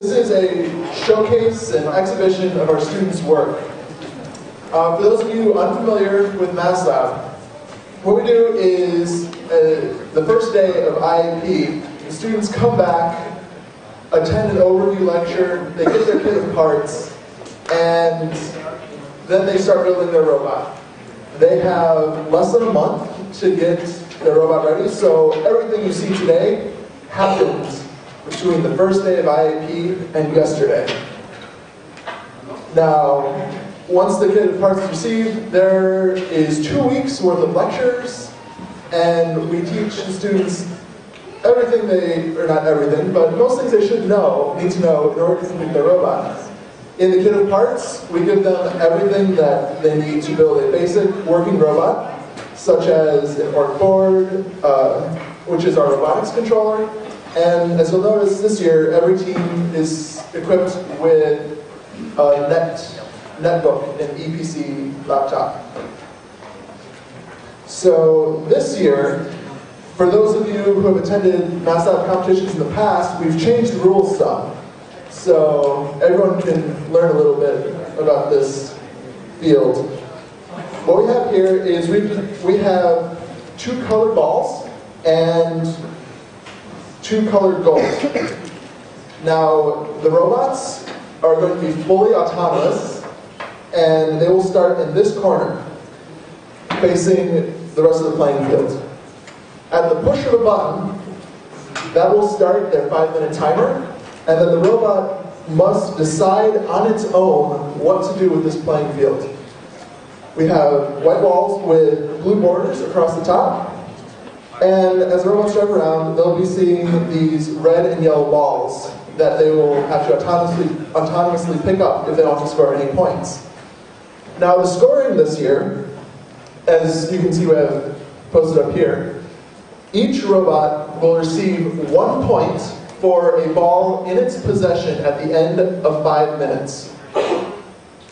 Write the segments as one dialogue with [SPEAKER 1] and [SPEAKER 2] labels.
[SPEAKER 1] This is a showcase and exhibition of our students' work. For those of you unfamiliar with Maslab, what we do is the first day of IAP, the students come back, attend an overview lecture, they get their kit of parts, and then they start building their robot. They have less than a month to get their robot ready, so everything you see today happens between the first day of IAP and yesterday. Now, once the kit of parts is received, there is 2 weeks worth of lectures, and we teach the students everything or not everything, but most things they should need to know in order to complete their robot. In the kit of parts, we give them everything that they need to build a basic working robot, such as an org board, which is our robotics controller, and as you'll notice this year, every team is equipped with a netbook, an EPC laptop. So this year, for those of you who have attended Maslab competitions in the past, we've changed the rules some. So everyone can learn a little bit about this field. What we have here is we have 2 colored balls and 2 colored goals. Now, the robots are going to be fully autonomous, and they will start in this corner, facing the rest of the playing field. At the push of a button, that will start their 5-minute timer, and then the robot must decide on its own what to do with this playing field. We have white balls with blue borders across the top, and as the robots drive around, they'll be seeing these red and yellow balls that they will have to autonomously pick up if they want to score any points. Now, the scoring this year, as you can see we have posted up here, each robot will receive 1 point for a ball in its possession at the end of 5 minutes.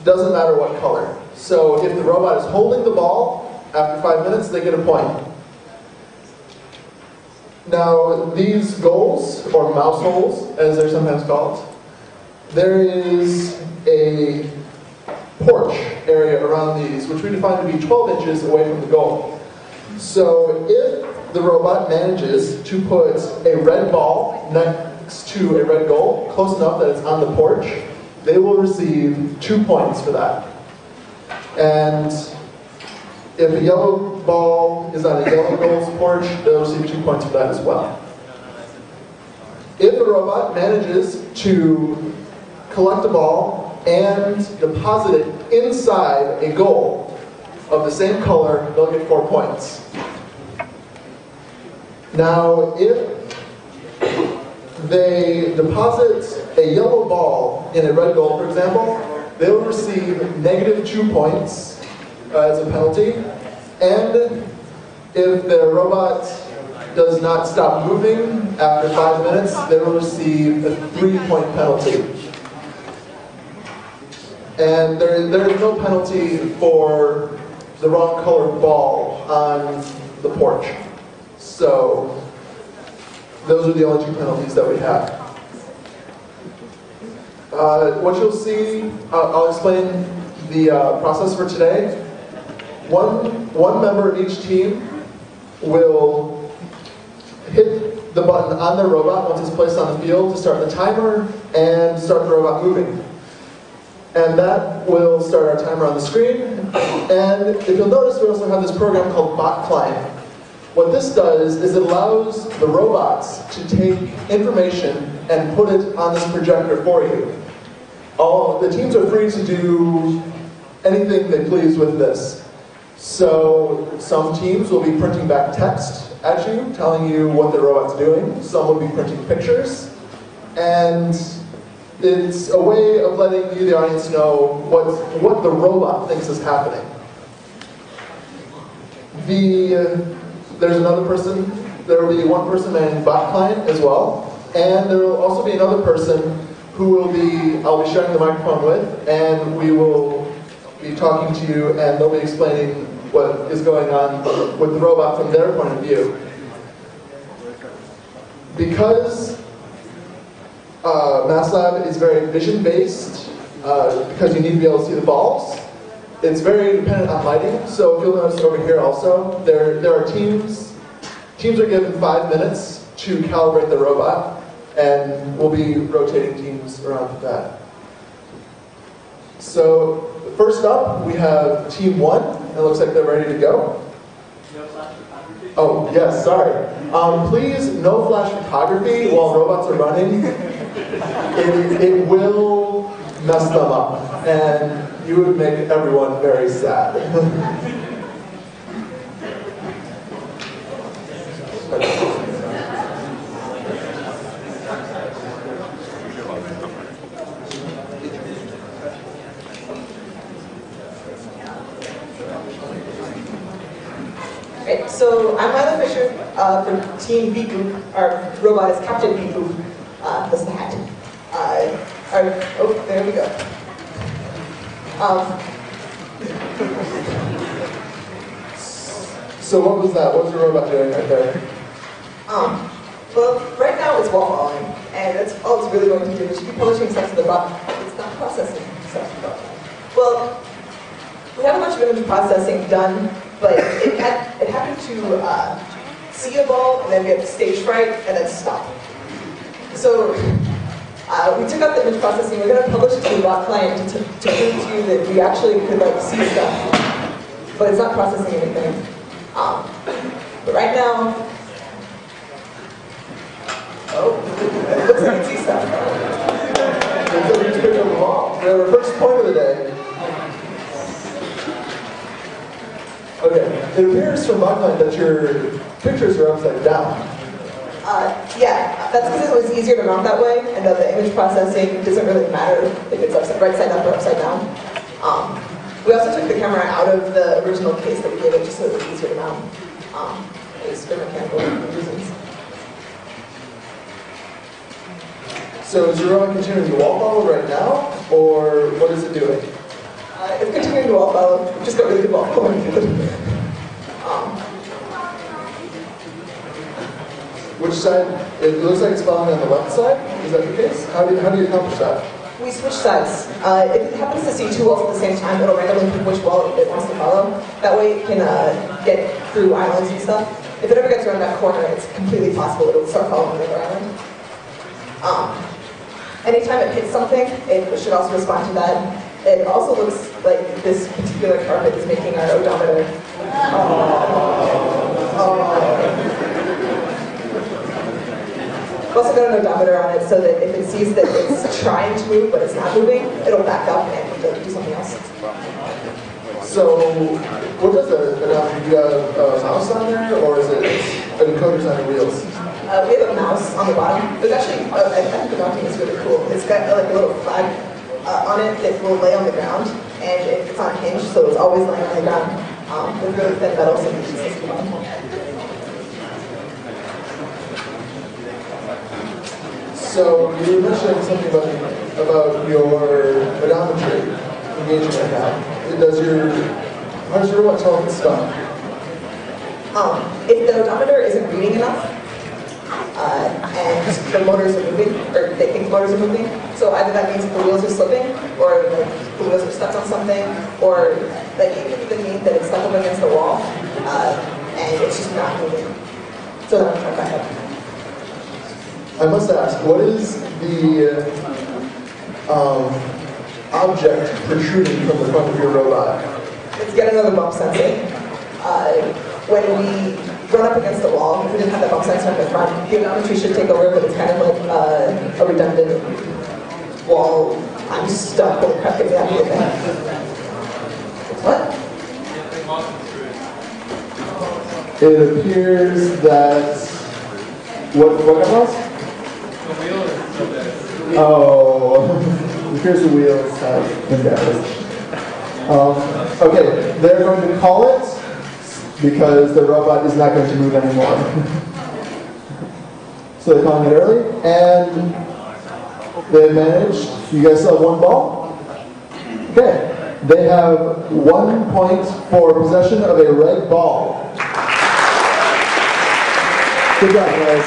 [SPEAKER 1] Doesn't matter what color. So if the robot is holding the ball, after 5 minutes, they get a point. Now, these goals, or mouse holes, as they're sometimes called, there is a porch area around these, which we define to be 12 inches away from the goal. So if the robot manages to put a red ball next to a red goal, close enough that it's on the porch, they will receive 2 points for that. And if a yellow ball is on a yellow goal's porch, they'll receive 2 points for that as well. If the robot manages to collect a ball and deposit it inside a goal of the same color, they'll get 4 points. Now, if they deposit a yellow ball in a red goal, for example, they will receive -2 points as a penalty. And if the robot does not stop moving after 5 minutes, they will receive a 3-point penalty. And there is no penalty for the wrong colored ball on the porch. So those are the only 2 penalties that we have. What you'll see, I'll explain the process for today. One member of each team will hit the button on their robot once it's placed on the field to start the timer and start the robot moving. And that will start our timer on the screen. And if you'll notice, we also have this program called Bot Client. What this does is it allows the robots to take information and put it on this projector for you. The teams are free to do anything they please with this. So some teams will be printing back text at you, telling you what the robot's doing. Some will be printing pictures. And it's a way of letting you, the audience, know what the robot thinks is happening. There's another person, there will be one person manning Bot Client as well. And there will also be another person who I'll be sharing the microphone with, and we will be talking to you, and they'll be explaining what is going on with the robot from their point of view. Because Maslab Maslab is very vision-based because you need to be able to see the balls. It's very dependent on lighting, so if you'll notice over here also, there are teams. Teams are given 5 minutes to calibrate the robot, and we'll be rotating teams around that. So first up, we have Team 1. It looks like they're ready to go. Oh, yes, sorry. Please, no flash photography while robots are running. It will mess them up, and you would make everyone very sad.
[SPEAKER 2] Right, so I'm Maslab Fisher from Team B Group. Our robot is Captain B Group. That's the hat. Oh, there we go.
[SPEAKER 1] So what was that? What was the robot doing right there?
[SPEAKER 2] Well, right now it's wall following, and that's all it's really going to do. It should be publishing stuff to the bot. It's not processing stuff to the bot. Well, we have a bunch of image processing done, but it happened to see a ball and then get stage fright and then stop. So we took out the image processing. We're going to publish it to the bot client to prove to you that we actually could see stuff, but it's not processing anything. But right now, oh, it looks like it sees stuff.
[SPEAKER 1] It's a huge picture of the ball. The first point of the day. Okay, it appears from my mind that your pictures are upside down.
[SPEAKER 2] Yeah, that's because it was easier to mount that way, and the image processing doesn't really matter if it's right side up or upside down. We also took the camera out of the original case that we gave it just so it was easier to mount. It was for mechanical reasons.
[SPEAKER 1] So is your robot continuing to wall follow right now, or what is it doing?
[SPEAKER 2] It's continuing to wall follow. We've just got really good wall following.
[SPEAKER 1] Which side? It looks like it's following on the left side. Is that the case? How do you accomplish that?
[SPEAKER 2] We switch sides. If it happens to see two walls at the same time, it'll randomly pick which wall it wants to follow. That way it can get through islands and stuff. If it ever gets around that corner, it's completely possible it'll start following the other island. Anytime it hits something, it should also respond to that. It also looks like this particular carpet is making our odometer. We've also got an odometer on it so that if it sees that it's trying to move but it's not moving, it'll back up and do something else.
[SPEAKER 1] So, what does the odometer do? You have a mouse on there, or is it an encoder's on the wheels?
[SPEAKER 2] We have a mouse on the bottom. There's actually, I think the mounting is really cool. It's got like a little flag on it that will lay on the ground, and it's on a hinge, so it's always laying on the ground. With really thin metal, so you can see the bottom.
[SPEAKER 1] So you were mentioning something about your odometry engagement right now. How does your robot tell if it's stuck?
[SPEAKER 2] If the odometer isn't reading enough, and the motors are moving, or they think the motors are moving, so either that means the wheels are slipping, or like the wheels are stuck on something, or like it could even mean that it's stuck up against the wall, and it's just not moving. So then I'm trying to back up.
[SPEAKER 1] I must ask, what is the object protruding from the front of your robot?
[SPEAKER 2] It's got another bump sensor. When we run up against the wall, if we didn't have that bump sensor in the front, the odometry should take over, but it's kind of like a redundant wall. I'm stuck. Holy crap, get me out of here. What?
[SPEAKER 1] It appears that... What else? Oh, it appears the wheels have been damaged. Okay, they're going to call it because the robot is not going to move anymore. So they're calling it early, and they managed. You guys still have one ball? Okay, they have 1 point for possession of a red ball. Good job, guys.